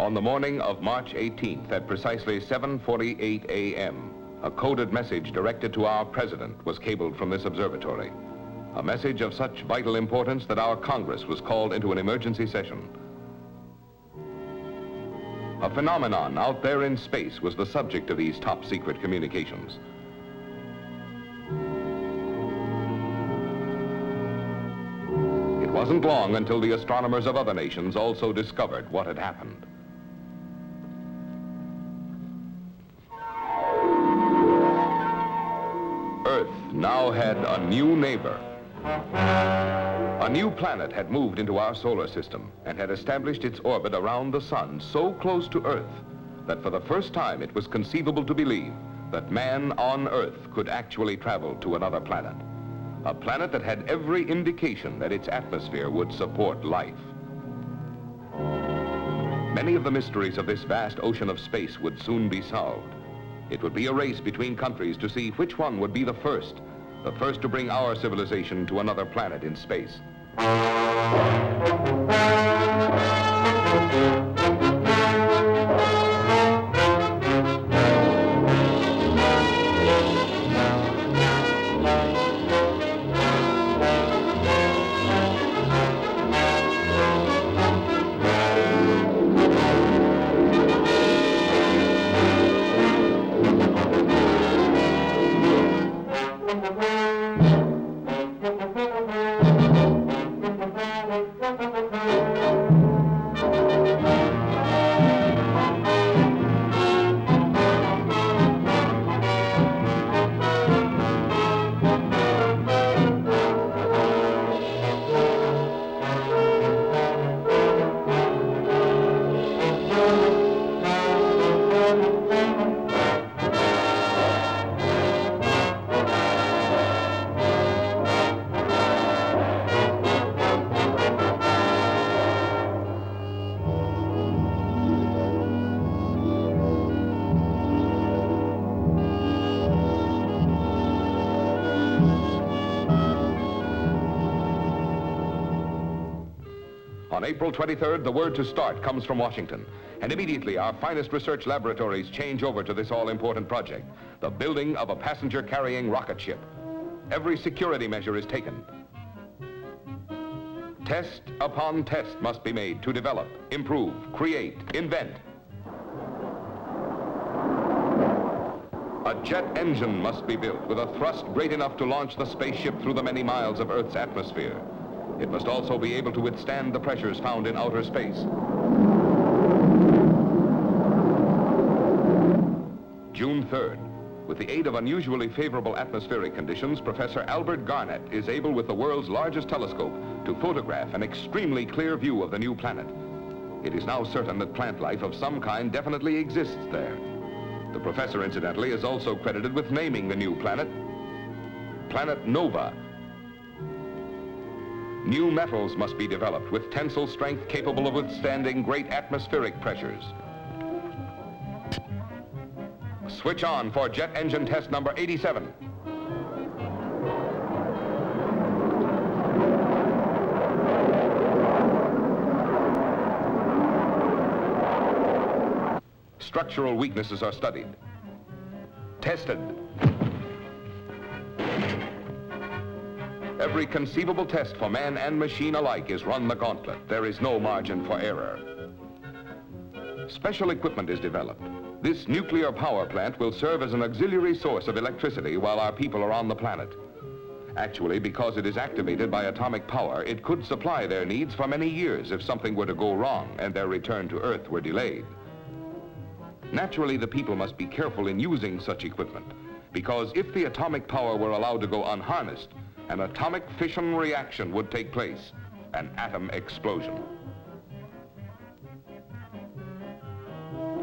On the morning of March 18th at precisely 7:48 a.m., a coded message directed to our president was cabled from this observatory. A message of such vital importance that our Congress was called into an emergency session. A phenomenon out there in space was the subject of these top secret communications. It wasn't long until the astronomers of other nations also discovered what had happened. Earth now had a new neighbor. A new planet had moved into our solar system and had established its orbit around the sun so close to Earth that for the first time it was conceivable to believe that man on Earth could actually travel to another planet. A planet that had every indication that its atmosphere would support life. Many of the mysteries of this vast ocean of space would soon be solved. It would be a race between countries to see which one would be the first to bring our civilization to another planet in space. On April 23rd, the word to start comes from Washington, and immediately our finest research laboratories change over to this all-important project, the building of a passenger-carrying rocket ship. Every security measure is taken. Test upon test must be made to develop, improve, create, invent. A jet engine must be built with a thrust great enough to launch the spaceship through the many miles of Earth's atmosphere. It must also be able to withstand the pressures found in outer space. June 3rd, with the aid of unusually favorable atmospheric conditions, Professor Albert Garnett is able, with the world's largest telescope, to photograph an extremely clear view of the new planet. It is now certain that plant life of some kind definitely exists there. The professor, incidentally, is also credited with naming the new planet, Planet Nova. New metals must be developed with tensile strength capable of withstanding great atmospheric pressures. Switch on for jet engine test number 87. Structural weaknesses are studied. Tested. Every conceivable test for man and machine alike is run the gauntlet. There is no margin for error. Special equipment is developed. This nuclear power plant will serve as an auxiliary source of electricity while our people are on the planet. Actually, because it is activated by atomic power, it could supply their needs for many years if something were to go wrong and their return to Earth were delayed. Naturally, the people must be careful in using such equipment, because if the atomic power were allowed to go unharnessed, an atomic fission reaction would take place, an atom explosion.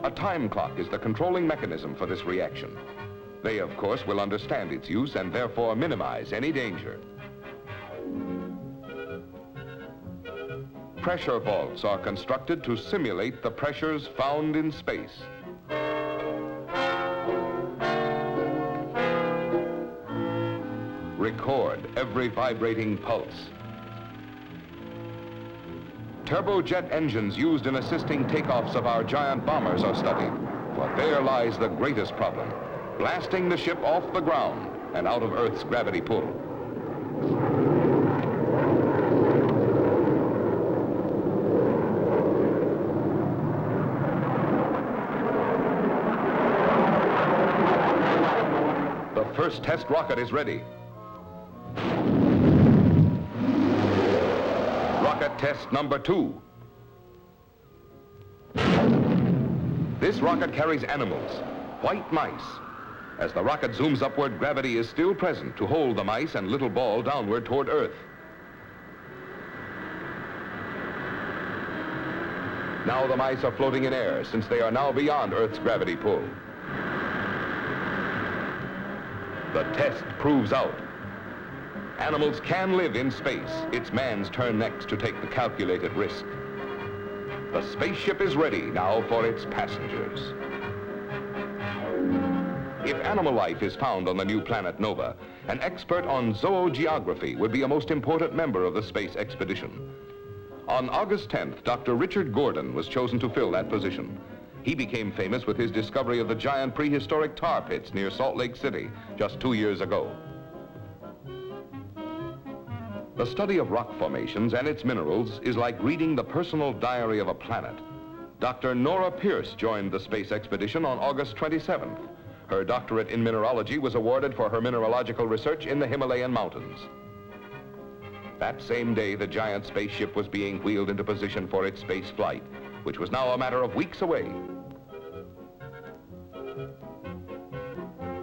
A time clock is the controlling mechanism for this reaction. They, of course, will understand its use and therefore minimize any danger. Pressure vaults are constructed to simulate the pressures found in space. Record every vibrating pulse. Turbojet engines used in assisting takeoffs of our giant bombers are studied. But there lies the greatest problem, blasting the ship off the ground and out of Earth's gravity pull. The first test rocket is ready. Rocket test number 2. This rocket carries animals, white mice. As the rocket zooms upward, gravity is still present to hold the mice and little ball downward toward Earth. Now the mice are floating in air since they are now beyond Earth's gravity pull. The test proves out. Animals can live in space. It's man's turn next to take the calculated risk. The spaceship is ready now for its passengers. If animal life is found on the new planet Nova, an expert on zoogeography would be a most important member of the space expedition. On August 10th, Dr. Richard Gordon was chosen to fill that position. He became famous with his discovery of the giant prehistoric tar pits near Salt Lake City just 2 years ago. The study of rock formations and its minerals is like reading the personal diary of a planet. Dr. Nora Pierce joined the space expedition on August 27th. Her doctorate in mineralogy was awarded for her mineralogical research in the Himalayan mountains. That same day, the giant spaceship was being wheeled into position for its space flight, which was now a matter of weeks away.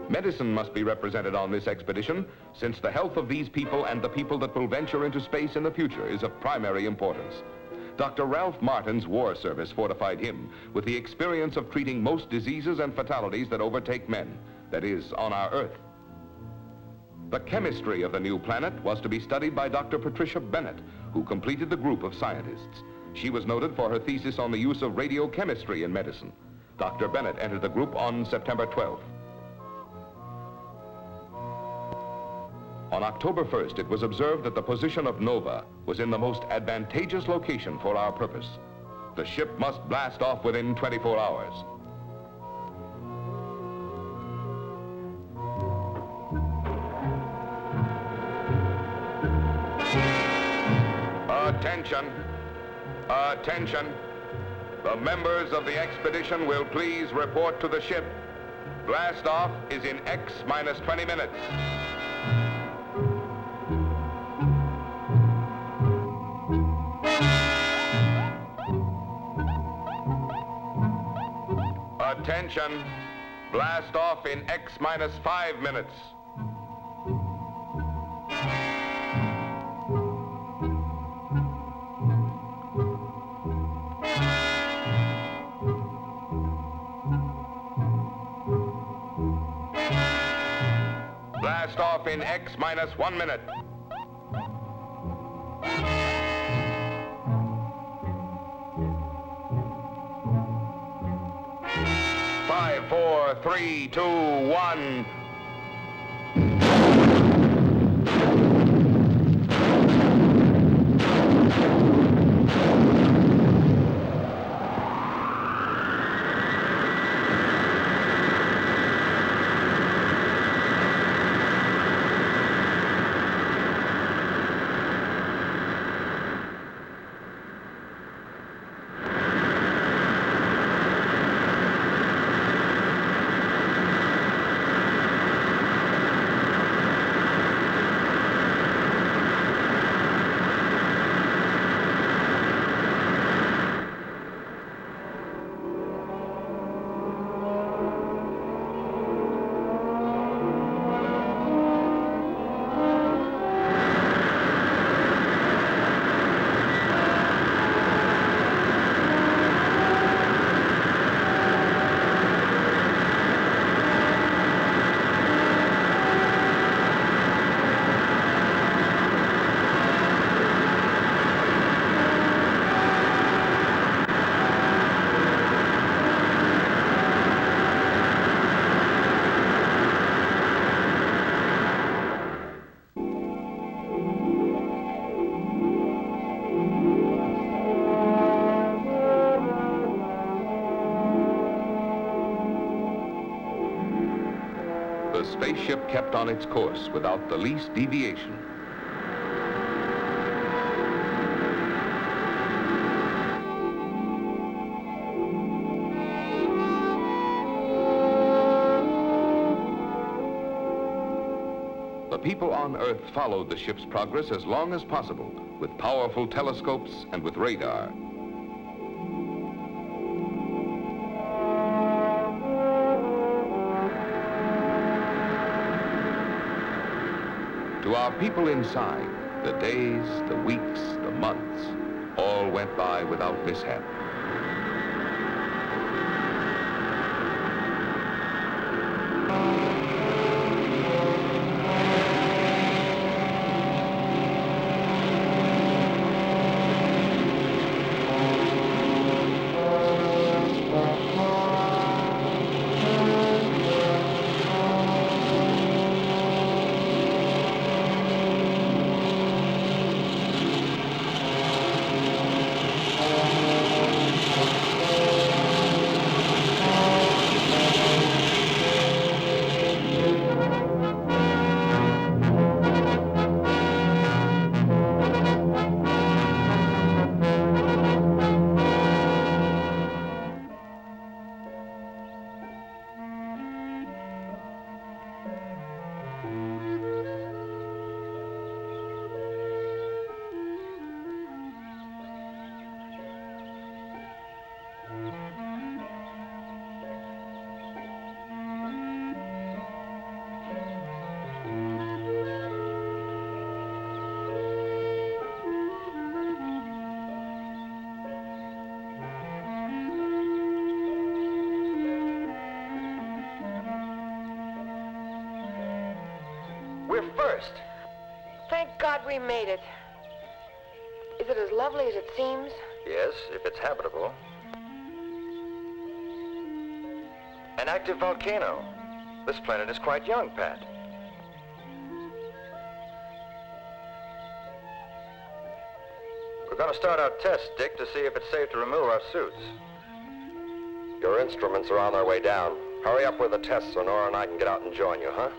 Medicine must be represented on this expedition, since the health of these people and the people that will venture into space in the future is of primary importance. Dr. Ralph Martin's war service fortified him with the experience of treating most diseases and fatalities that overtake men, that is, on our Earth. The chemistry of the new planet was to be studied by Dr. Patricia Bennett, who completed the group of scientists. She was noted for her thesis on the use of radiochemistry in medicine. Dr. Bennett entered the group on September 12th. On October 1st, it was observed that the position of Nova was in the most advantageous location for our purpose. The ship must blast off within 24 hours. Attention! Attention! The members of the expedition will please report to the ship. Blast off is in X minus 20 minutes. Attention, blast off in X minus 5 minutes. Blast off in X minus 1 minute. 5, 4, 3, 2, 1. ship kept on its course without the least deviation. The people on Earth followed the ship's progress as long as possible with powerful telescopes and with radar. To our people inside, the days, the weeks, the months, all went by without mishap. We're first. Thank God we made it. Is it as lovely as it seems? Yes, if it's habitable. An active volcano. This planet is quite young, Pat. We're going to start our test, Dick, to see if it's safe to remove our suits. Your instruments are on their way down. Hurry up with the test so Nora and I can get out and join you, huh?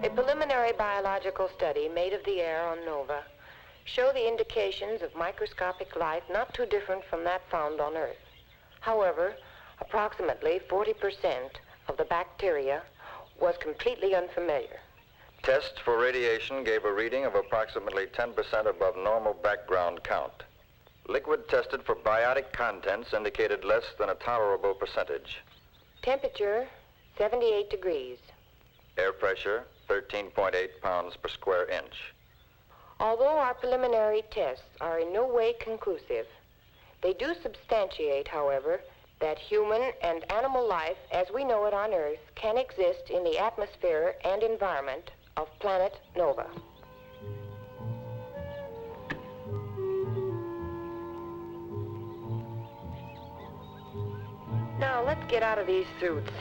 A preliminary biological study made of the air on Nova show the indications of microscopic life not too different from that found on Earth. However, approximately 40% of the bacteria was completely unfamiliar. Tests for radiation gave a reading of approximately 10% above normal background count. Liquid tested for biotic contents indicated less than a tolerable percentage. Temperature, 78 degrees. Air pressure, 13.8 pounds per square inch. Although our preliminary tests are in no way conclusive, they do substantiate, however, that human and animal life as we know it on Earth can exist in the atmosphere and environment of planet Nova. Now, let's get out of these suits.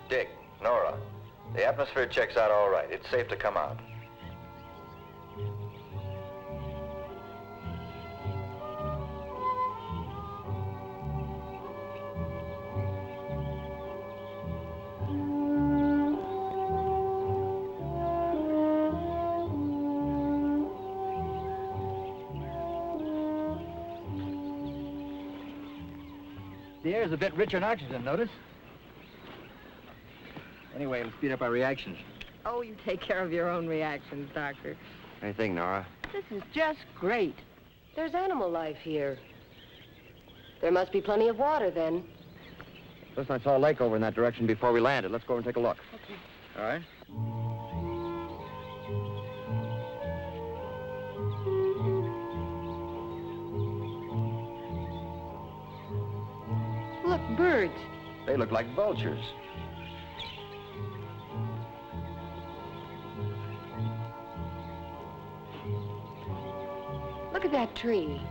Dick, Nora, the atmosphere checks out all right. It's safe to come out. The air's a bit richer in oxygen, notice? Anyway, it'll speed up our reactions. Oh, you take care of your own reactions, Doctor. What do you think, Nora? This is just great. There's animal life here. There must be plenty of water, then. Listen, I saw a lake over in that direction before we landed. Let's go over and take a look. Okay. All right. Look, birds. They look like vultures. Look at that tree.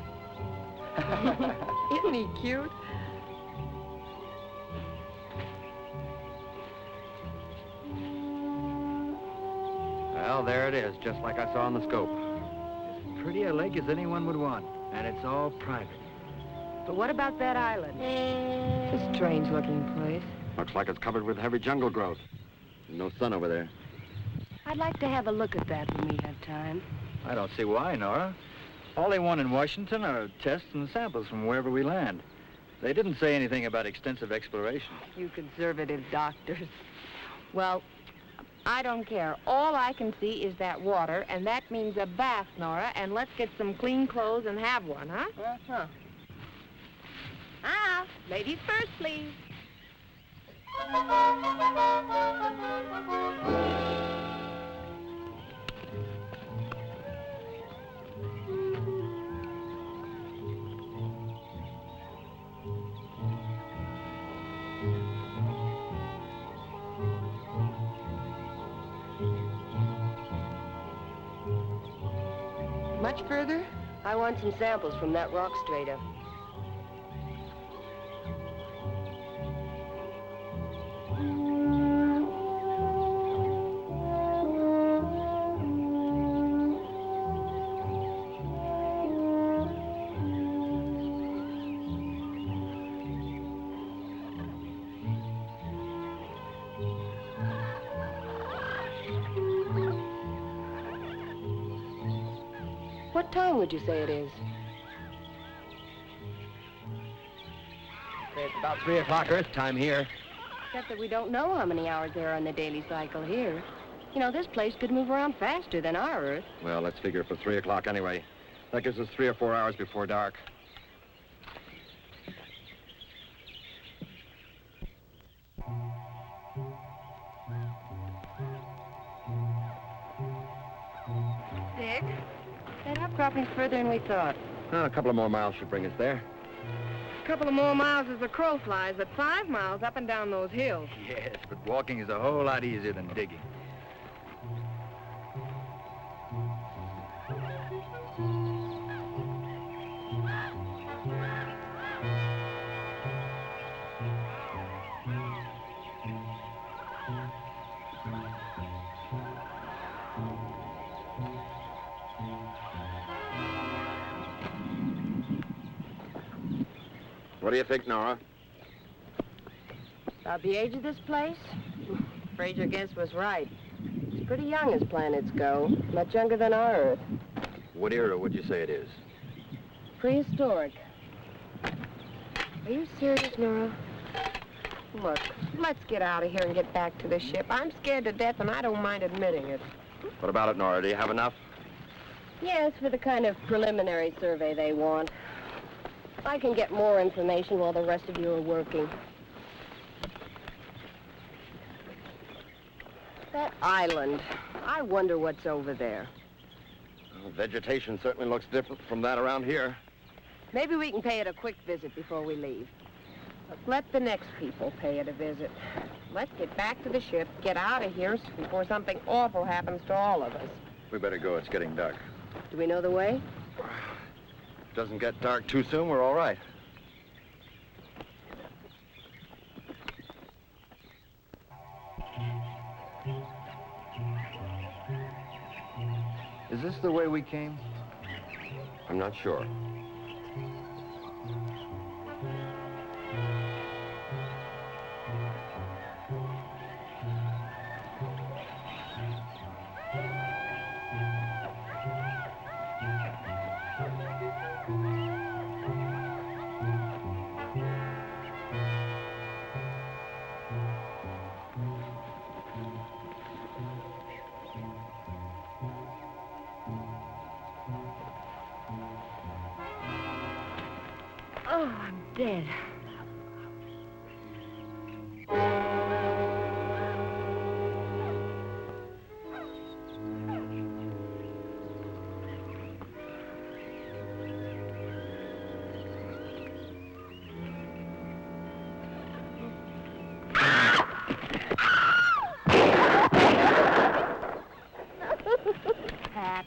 Isn't he cute? Well, there it is, just like I saw on the scope. As pretty a lake as anyone would want, and it's all private. But what about that island? It's a strange-looking place. Looks like it's covered with heavy jungle growth. No sun over there. I'd like to have a look at that when we have time. I don't see why, Nora. All they want in Washington are tests and samples from wherever we land. They didn't say anything about extensive exploration. You conservative doctors. Well, I don't care. All I can see is that water, and that means a bath, Nora, and let's get some clean clothes and have one, huh? Uh-huh. Ah, ladies first, please. Much further? I want some samples from that rock strata. What time would you say it is? It's about 3 o'clock Earth time here. Except that we don't know how many hours there are on the daily cycle here. You know, this place could move around faster than our Earth. Well, let's figure it for 3 o'clock anyway. That gives us 3 or 4 hours before dark. Dick, that outcropping's further than we thought. A couple of more miles should bring us there. A couple of more miles as the crow flies, but 5 miles up and down those hills. Yes, but walking is a whole lot easier than digging. What do you think, Nora? About the age of this place? Afraid your guess was right. It's pretty young as planets go. Much younger than our Earth. What era would you say it is? Prehistoric. Are you serious, Nora? Look, let's get out of here and get back to the ship. I'm scared to death, and I don't mind admitting it. What about it, Nora? Do you have enough? Yes, for the kind of preliminary survey they want. I can get more information while the rest of you are working. That island. I wonder what's over there. Well, vegetation certainly looks different from that around here. Maybe we can pay it a quick visit before we leave. But let the next people pay it a visit. Let's get back to the ship, get out of here before something awful happens to all of us. We better go. It's getting dark. Do we know the way? Doesn't get dark too soon, we're all right. Is this the way we came? I'm not sure. Oh, I'm dead. Pat.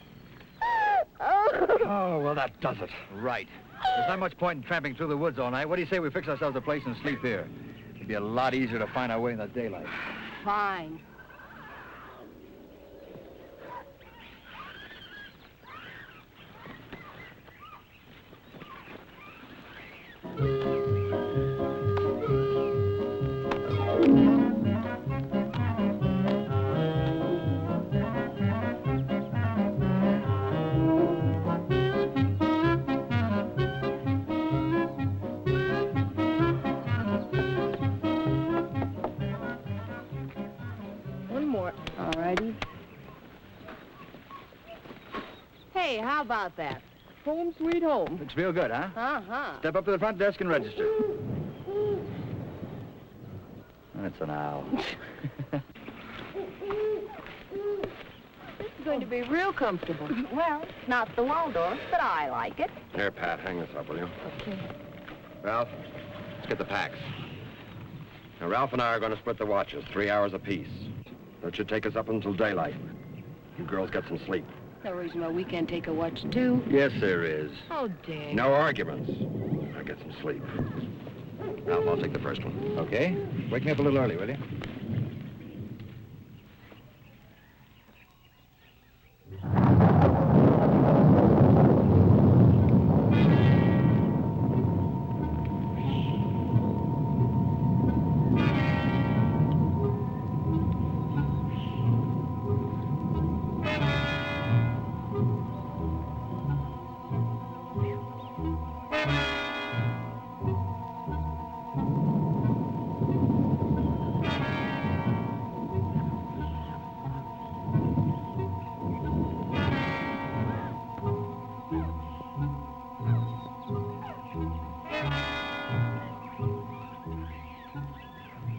Oh, well, that does it. Right. There's not much point in tramping through the woods all night. What do you say we fix ourselves a place and sleep here? It'd be a lot easier to find our way in the daylight. Fine. One more. All righty. Hey, how about that? Home sweet home. Looks real good, huh? Uh-huh. Step up to the front desk and register. That's an owl. This is going to be real comfortable. Well, it's not the Waldorf, but I like it. Here, Pat, hang this up, will you? Okay. Ralph, let's get the packs. Now, Ralph and I are going to split the watches, 3 hours apiece. That should take us up until daylight. You girls get some sleep. No reason why we can't take a watch, too. Yes, there is. Oh, Dick. No arguments. Now get some sleep. Ralph, I'll take the first one. Okay. Wake me up a little early, will you?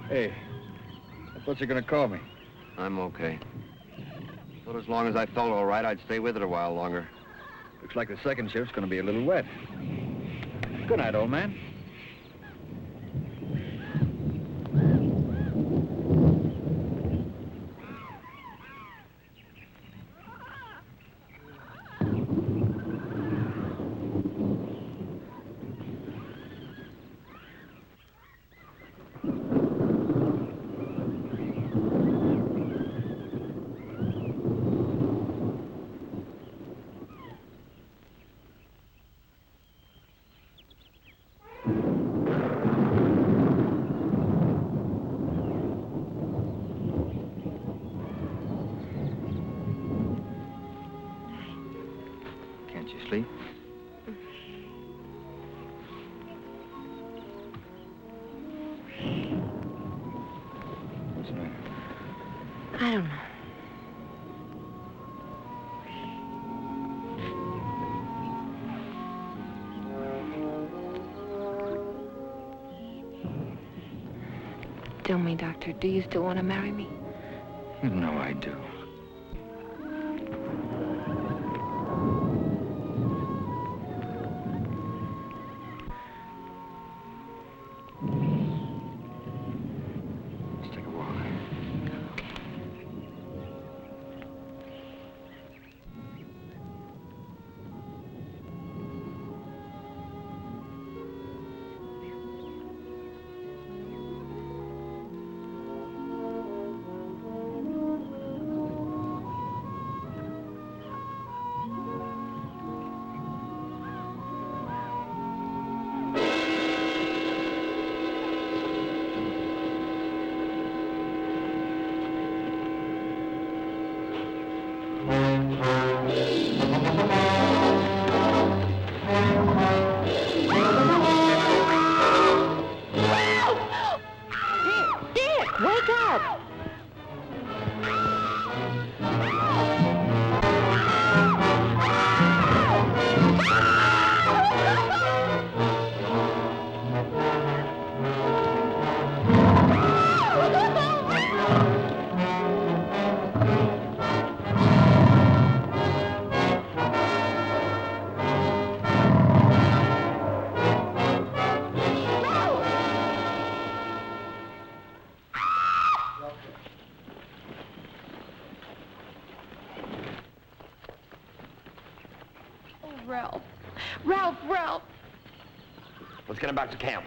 Hey, I thought you were going to call me. I'm okay. Thought as long as I felt all right, I'd stay with it a while longer. Looks like the second shift's going to be a little wet. Good night, old man. Can't you sleep? What's the matter? I don't know. Tell me, Doctor, do you still want to marry me? You know I do. Let's take a walk. Ralph! Let's get him back to camp.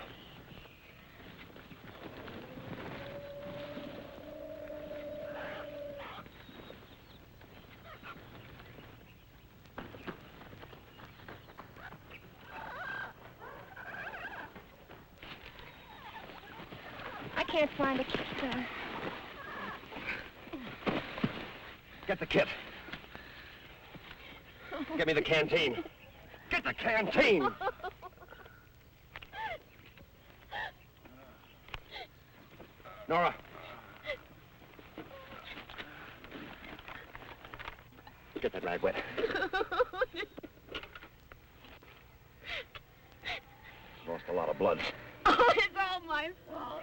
I can't find a kit. Get the kit. Get me the canteen. Get the canteen! Nora. Get that rag wet. Lost a lot of blood. Oh, it's all my fault.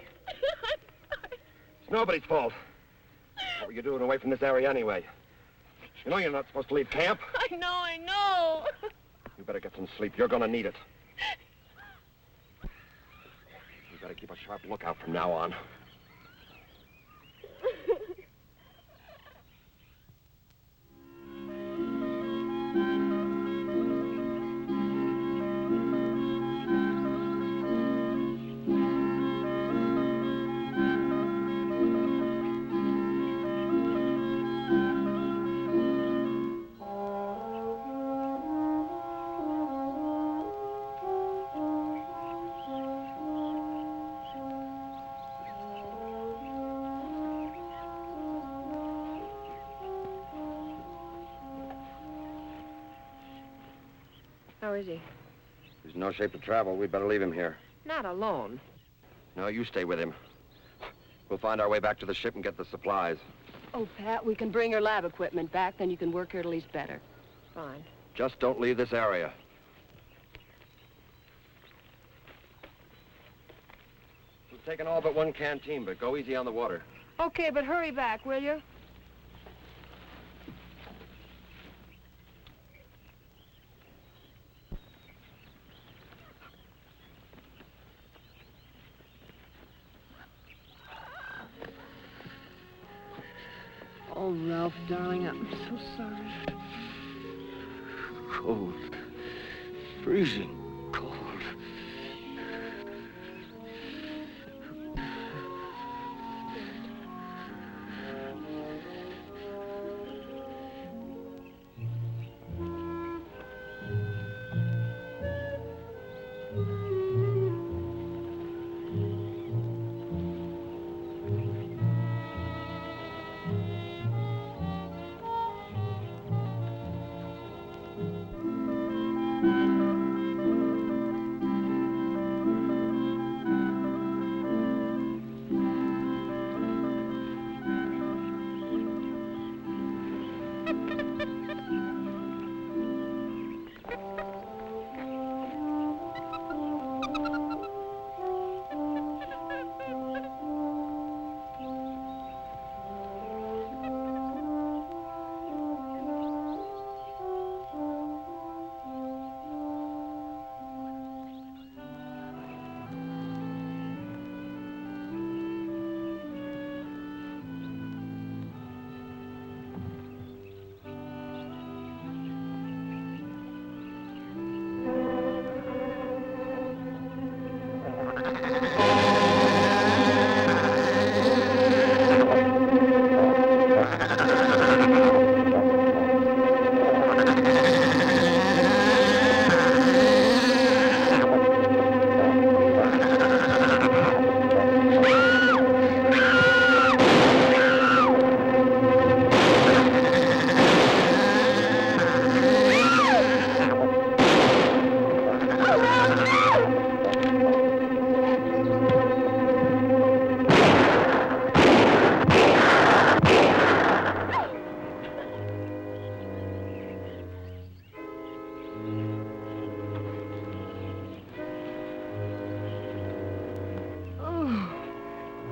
It's nobody's fault. What were you doing away from this area anyway? You know you're not supposed to leave camp. I know. You better get some sleep. You're gonna need it. You better keep a sharp lookout from now on. How is he? He's in no shape to travel. We'd better leave him here. Not alone. No, you stay with him. We'll find our way back to the ship and get the supplies. Oh, Pat, we can bring your lab equipment back, then you can work here at least better. Fine. Just don't leave this area. We've taken all but one canteen, but go easy on the water. Okay, but hurry back, will you? Oh, Ralph, darling, I'm so sorry. Cold. Freezing cold.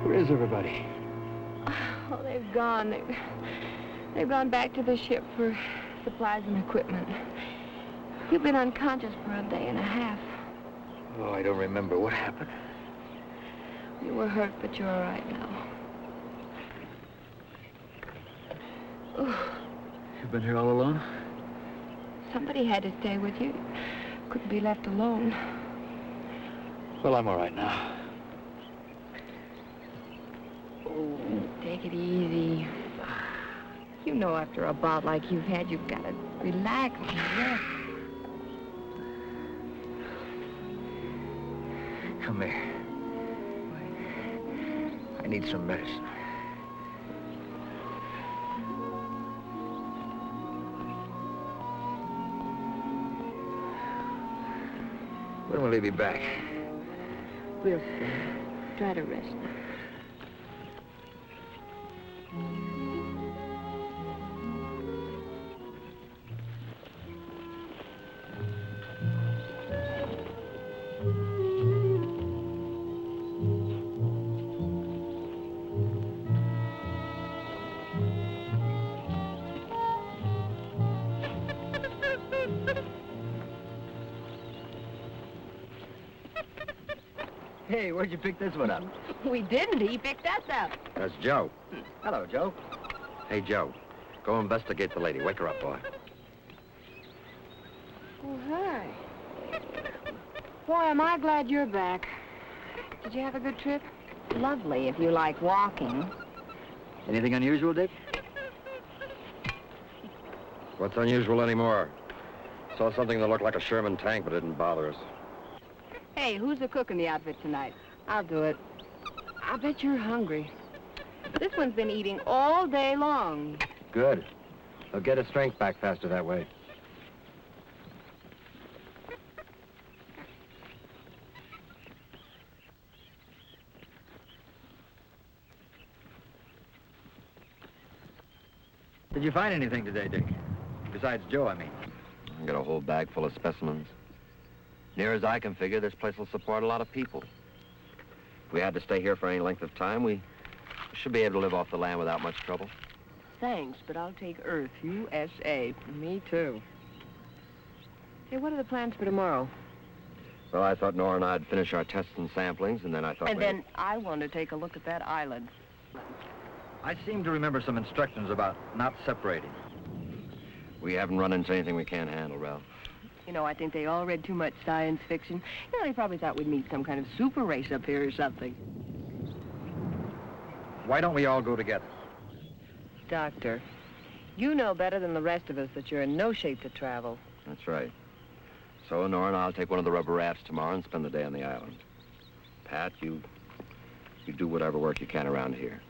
Where's everybody? Oh, they've gone. They've gone back to the ship for supplies and equipment. You've been unconscious for a day and a half. Oh, I don't remember. What happened? You were hurt, but you're all right now. You've been here all alone? Somebody had to stay with you. couldn't be left alone. Well, I'm all right now. Oh, take it easy. You know, after a bout like you've had, you've got to relax and rest. Come here. I need some medicine. When will he be back? Real soon. Try to rest now. Hey, where'd you pick this one up? We didn't. He picked us up. That's Joe. Hello, Joe. Hey, Joe. Go investigate the lady. Wake her up, boy. Oh, hi. Boy, am I glad you're back. Did you have a good trip? Lovely, if you like walking. Anything unusual, Dick? What's unusual anymore? Saw something that looked like a Sherman tank, but didn't bother us. Hey, who's the cook in the outfit tonight? I'll do it. I bet you're hungry. This one's been eating all day long. Good. He'll get his strength back faster that way. Did you find anything today, Dick? Besides Joe, I mean. I got a whole bag full of specimens. Near as I can figure, this place will support a lot of people. If we had to stay here for any length of time, we should be able to live off the land without much trouble. Thanks, but I'll take Earth, USA. Me too. Hey, what are the plans for tomorrow? Well, I thought Nora and I'd finish our tests and samplings, and then I thought And then I want to take a look at that island. I seem to remember some instructions about not separating. we haven't run into anything we can't handle, Ralph. You know, I think they all read too much science fiction. You know, they probably thought we'd meet some kind of super race up here or something. Why don't we all go together? Doctor, you know better than the rest of us that you're in no shape to travel. That's right. So, Nora and I'll take one of the rubber rafts tomorrow and spend the day on the island. Pat, you do whatever work you can around here.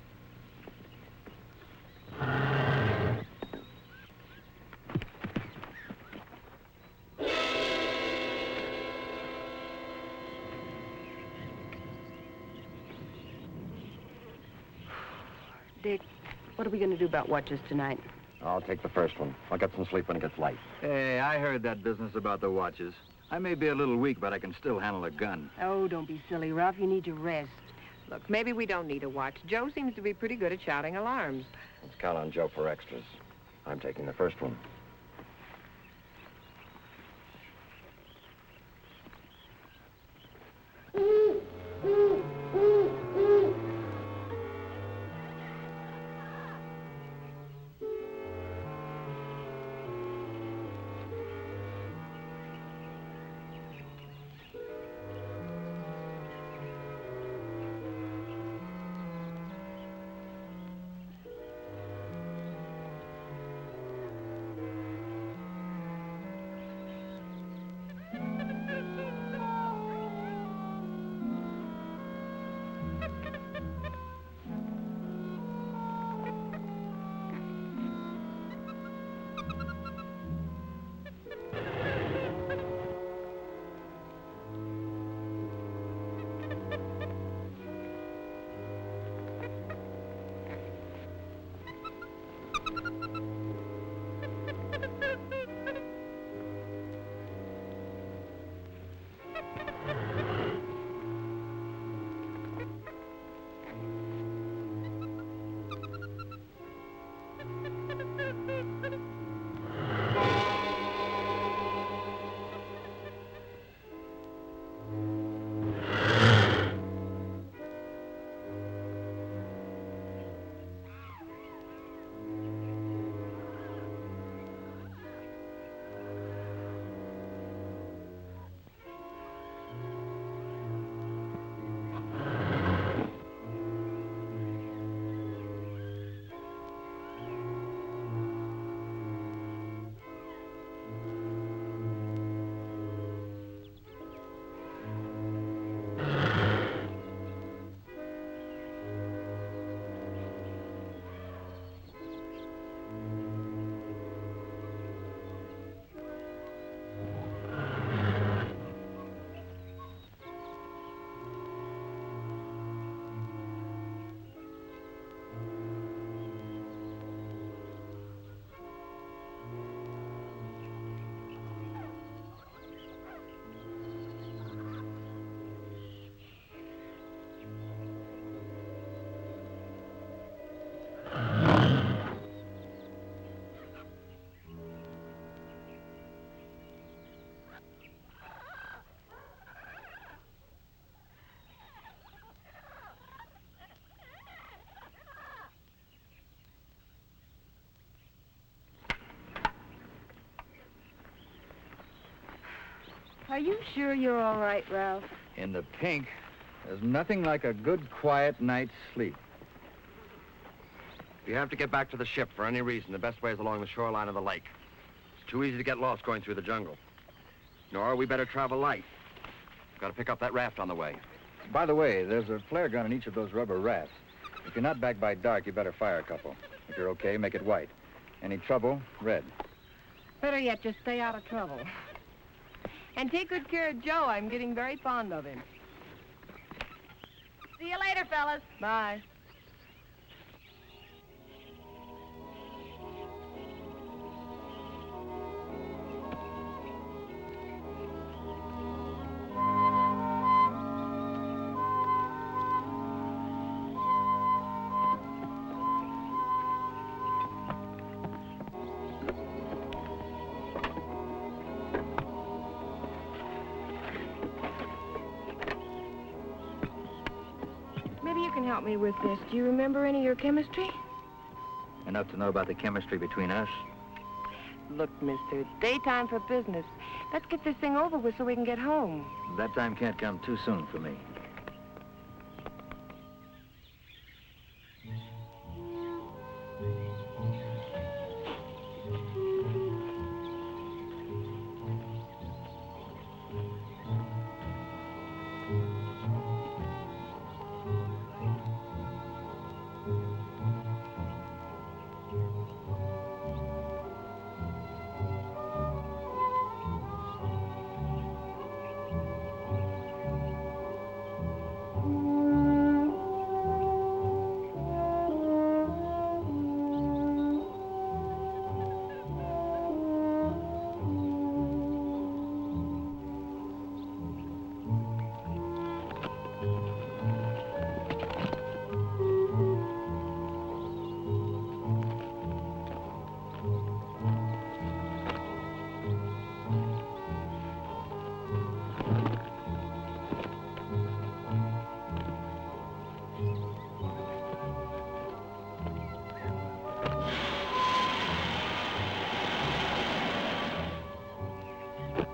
Dick, what are we going to do about watches tonight? I'll take the first one. I'll get some sleep when it gets light. Hey, I heard that business about the watches. I may be a little weak, but I can still handle a gun. Oh, don't be silly, Ralph. You need your rest. Look, maybe we don't need a watch. Joe seems to be pretty good at shouting alarms. Let's count on Joe for extras. I'm taking the first one. Are you sure you're all right, Ralph? In the pink, there's nothing like a good, quiet night's sleep. If you have to get back to the ship for any reason, the best way is along the shoreline of the lake. It's too easy to get lost going through the jungle. Nora, we better travel light. We've got to pick up that raft on the way. By the way, there's a flare gun in each of those rubber rafts. If you're not back by dark, you better fire a couple. If you're okay, make it white. Any trouble, red. Better yet, just stay out of trouble. And take good care of Joe. I'm getting very fond of him. See you later, fellas. Bye. Maybe you can help me with this. Do you remember any of your chemistry? Enough to know about the chemistry between us. Look, mister, it's daytime for business. Let's get this thing over with so we can get home. That time can't come too soon for me.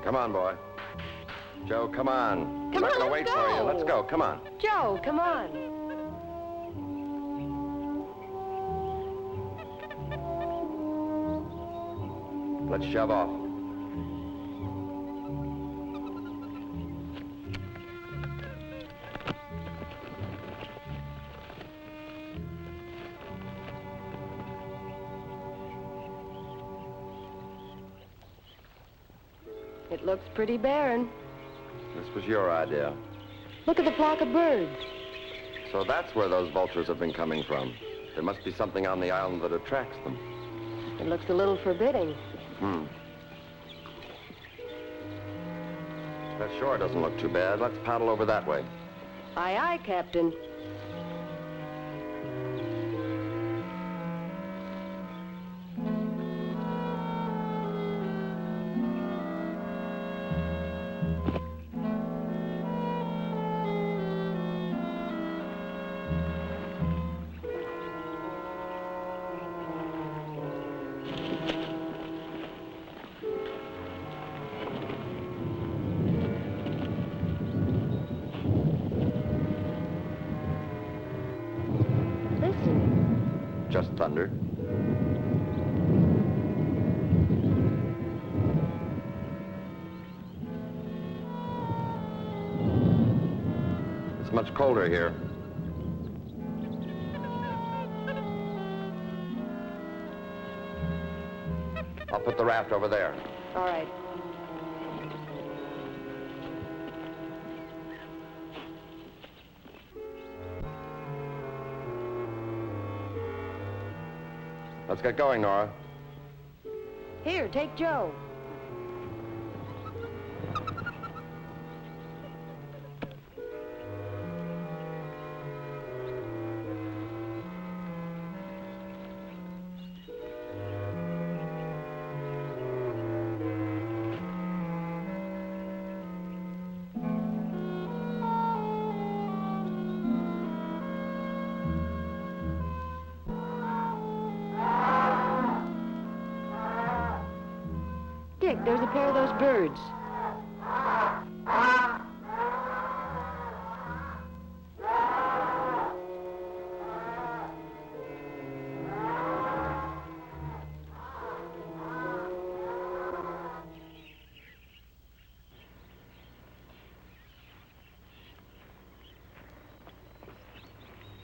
Come on, boy. Joe, come on. I'm not going to wait for you. Let's go. Come on. Joe, come on. Let's shove off. It looks pretty barren. This was your idea. Look at the flock of birds. So that's where those vultures have been coming from. There must be something on the island that attracts them. It looks a little forbidding. That shore doesn't look too bad. Let's paddle over that way. Aye, aye, Captain. Just thunder. It's much colder here. I'll put the raft over there. All right. Let's get going, Nora. Here, take Joe. Dick, there's a pair of those birds.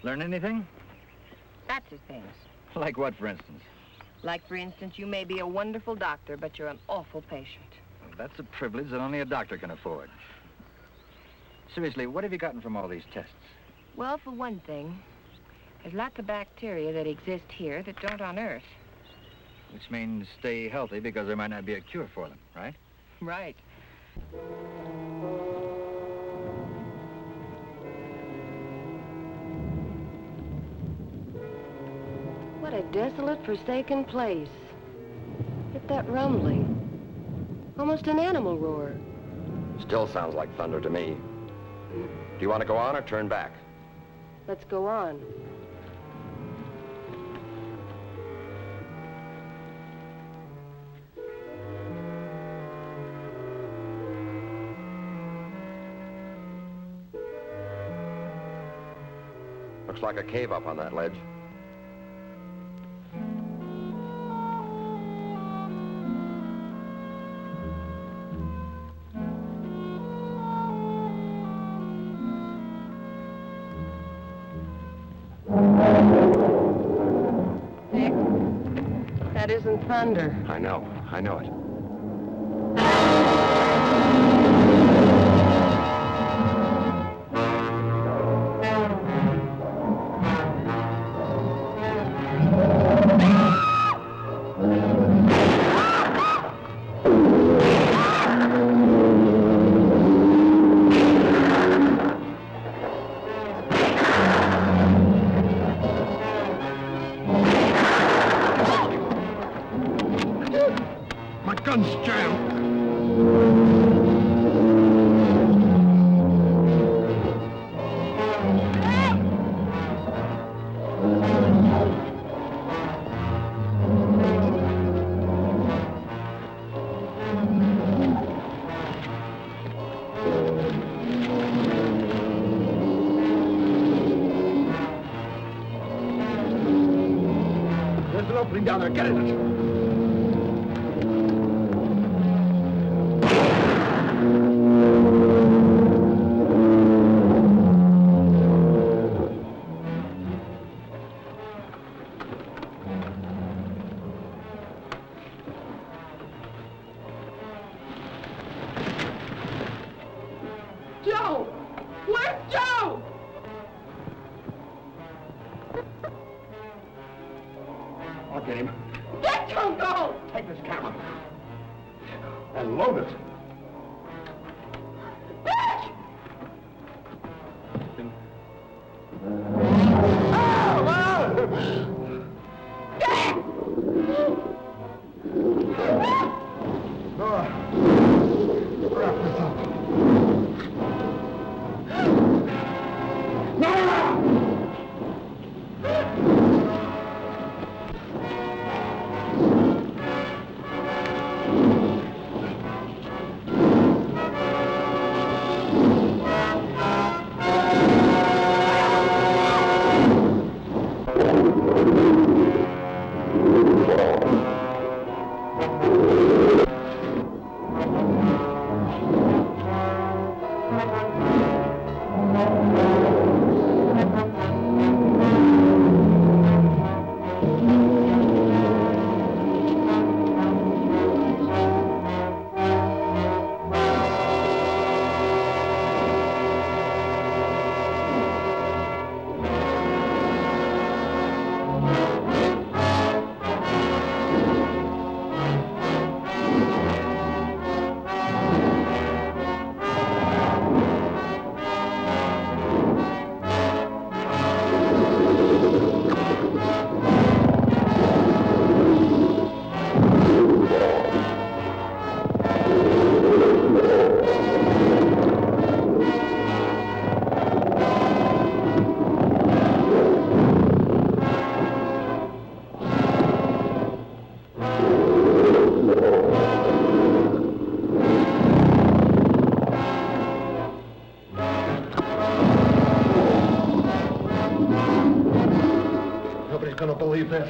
Learn anything? Lots of things. Like what, for instance? Like, for instance, you may be a wonderful doctor, but you're an awful patient. Well, that's a privilege that only a doctor can afford. Seriously, what have you gotten from all these tests? Well, for one thing, there's lots of bacteria that exist here that don't on Earth. Which means stay healthy because there might not be a cure for them, right? Right. What a desolate, forsaken place. Get that rumbling. Almost an animal roar. Still sounds like thunder to me. Do you want to go on or turn back? Let's go on. Looks like a cave up on that ledge. Nick, that isn't thunder. I know it. My gun's jammed. There's an opening down there. Get in it. Joe! Where's Joe? I'll get him. Let Joe go! Take this camera. And load it. Bitch! Wrap this up. Nobody's gonna believe this.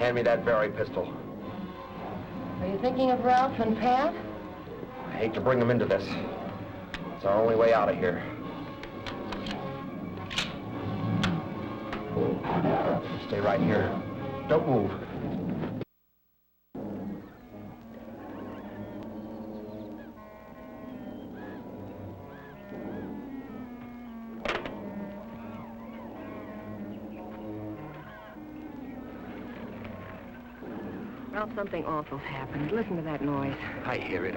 Hand me that Barry pistol. Are you thinking of Ralph and Pat? I hate to bring them into this. It's our only way out of here. Stay right here. Don't move. Ralph, something awful's happened. Listen to that noise. I hear it.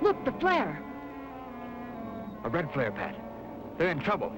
Look, the flare. A red flare, Pat. They're in trouble.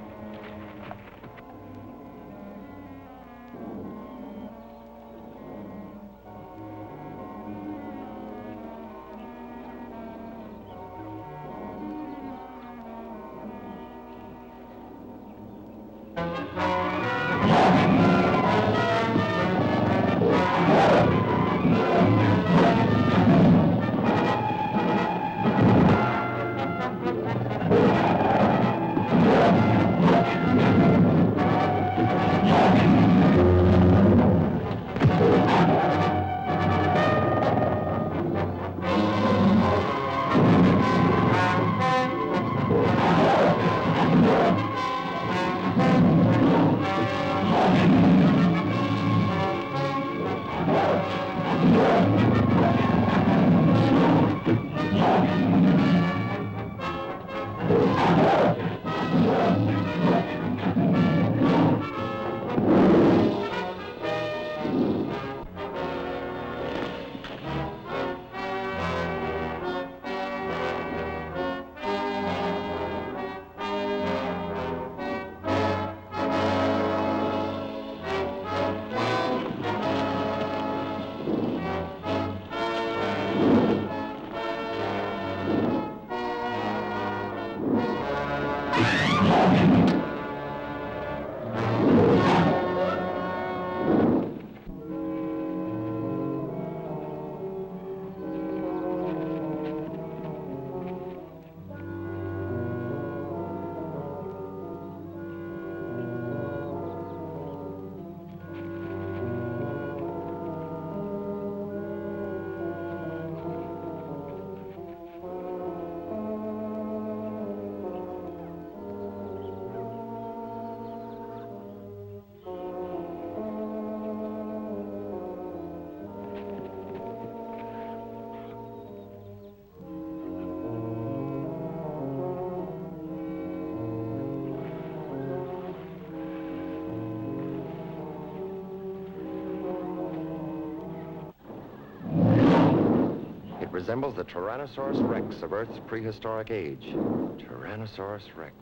Resembles the Tyrannosaurus rex of Earth's prehistoric age. Tyrannosaurus rex.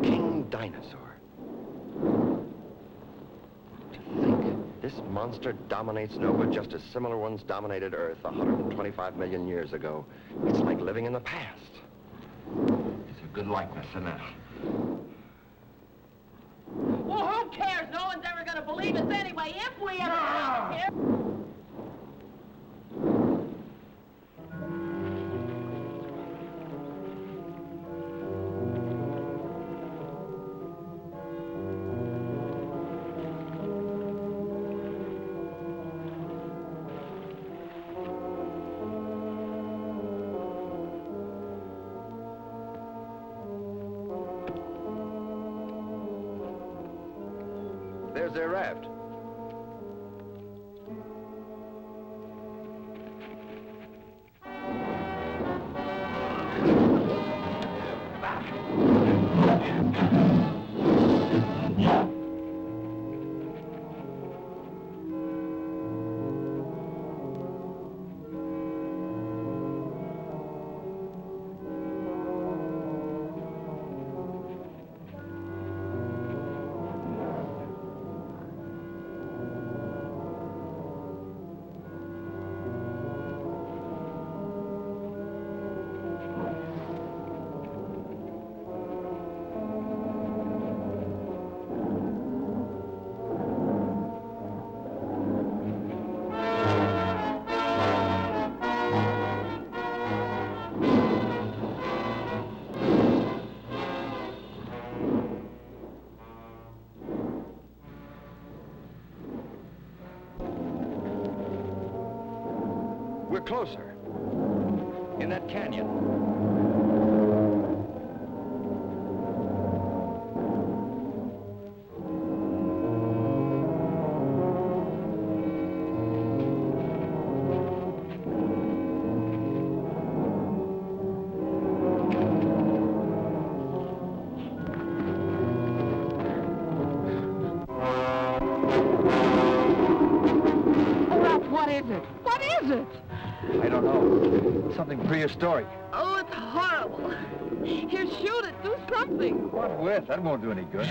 King dinosaur. To think, this monster dominates Nova just as similar ones dominated Earth 125 million years ago. It's like living in the past. It's a good likeness, isn't it? Well, who cares? No one's ever going to believe us anyway, if we ever out here. There's their raft. closer. In that canyon. I don't know. Something prehistoric. Oh, it's horrible. Here, shoot it. Do something. What with? That won't do any good.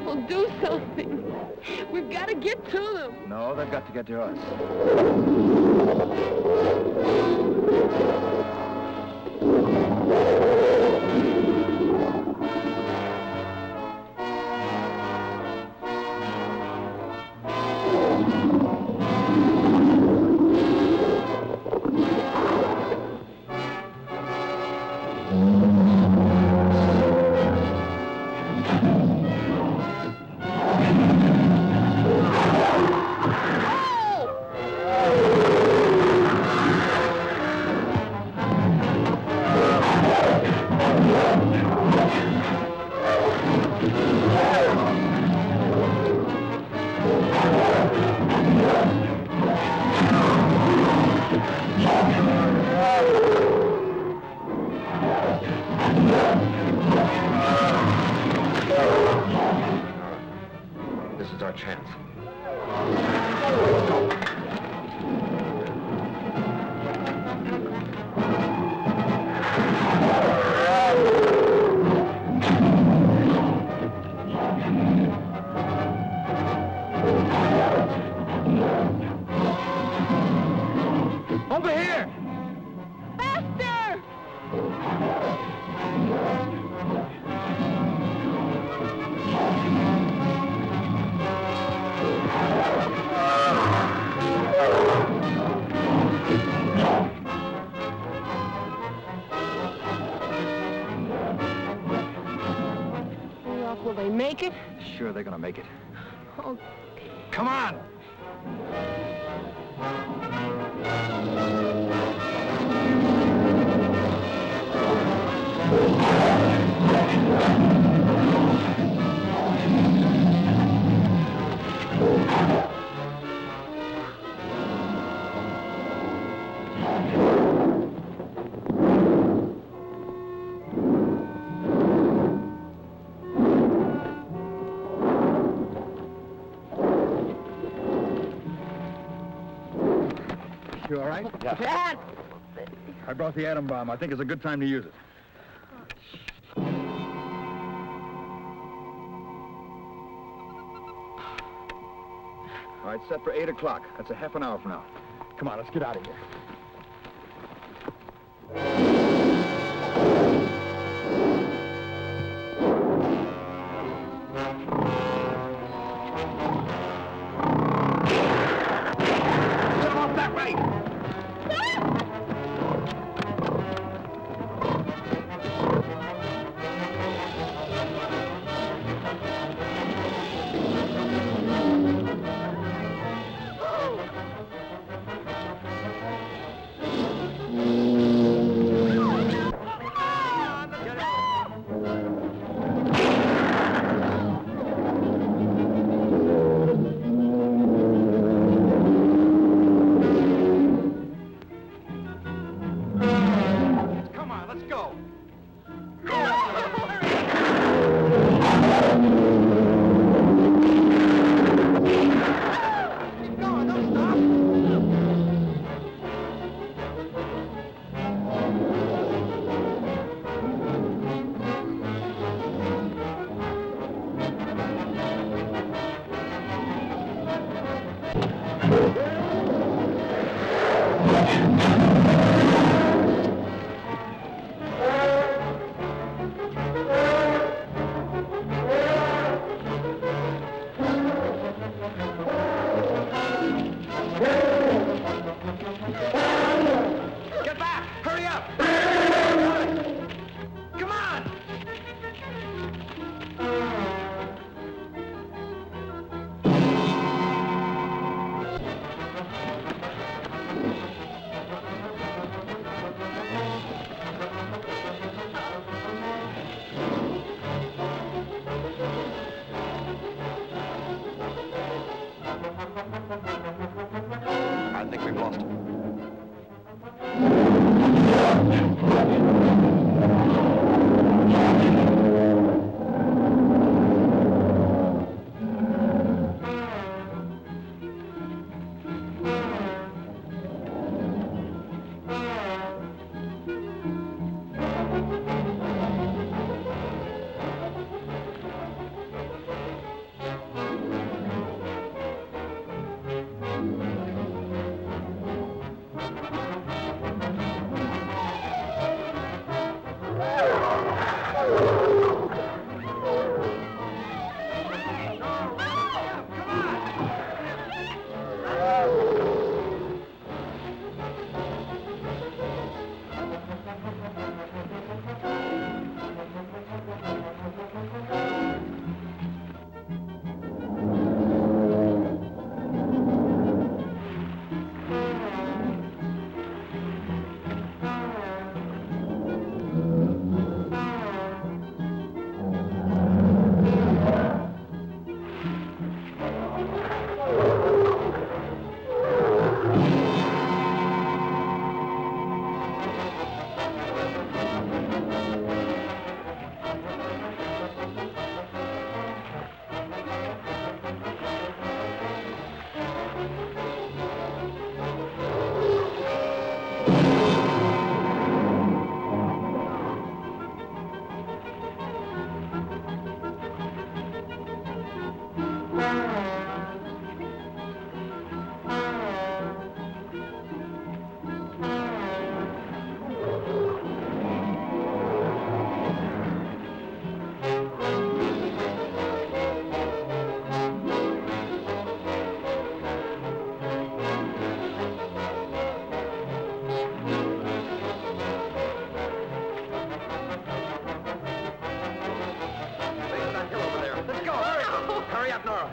Well, do something. We've got to get to them. No, they've got to get to us. This is our chance. Over here! Faster! Will they make it? Sure, they're gonna make it. Oh, Come on! You all right? Yeah. Dad! I brought the atom bomb. I think it's a good time to use it. All right, set for 8 o'clock. That's a half an hour from now. Come on, let's get out of here. Get him off that way!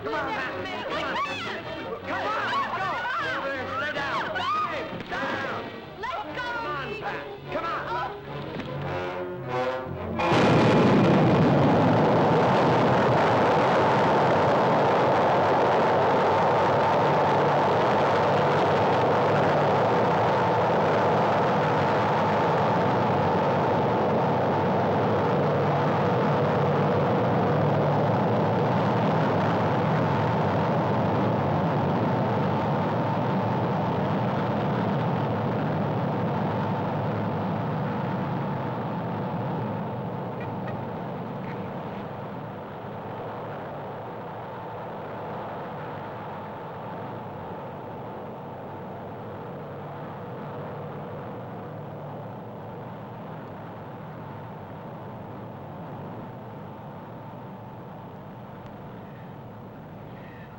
Come on, Pat. Come on, let's go. Over there, stay down. Hey, down. Let's go. Come on, Pat. Come on.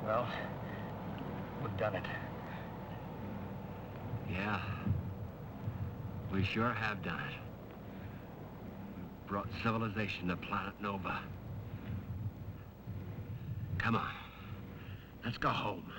Well, we've done it. Yeah. We sure have done it. We've brought civilization to planet Nova. Come on. Let's go home.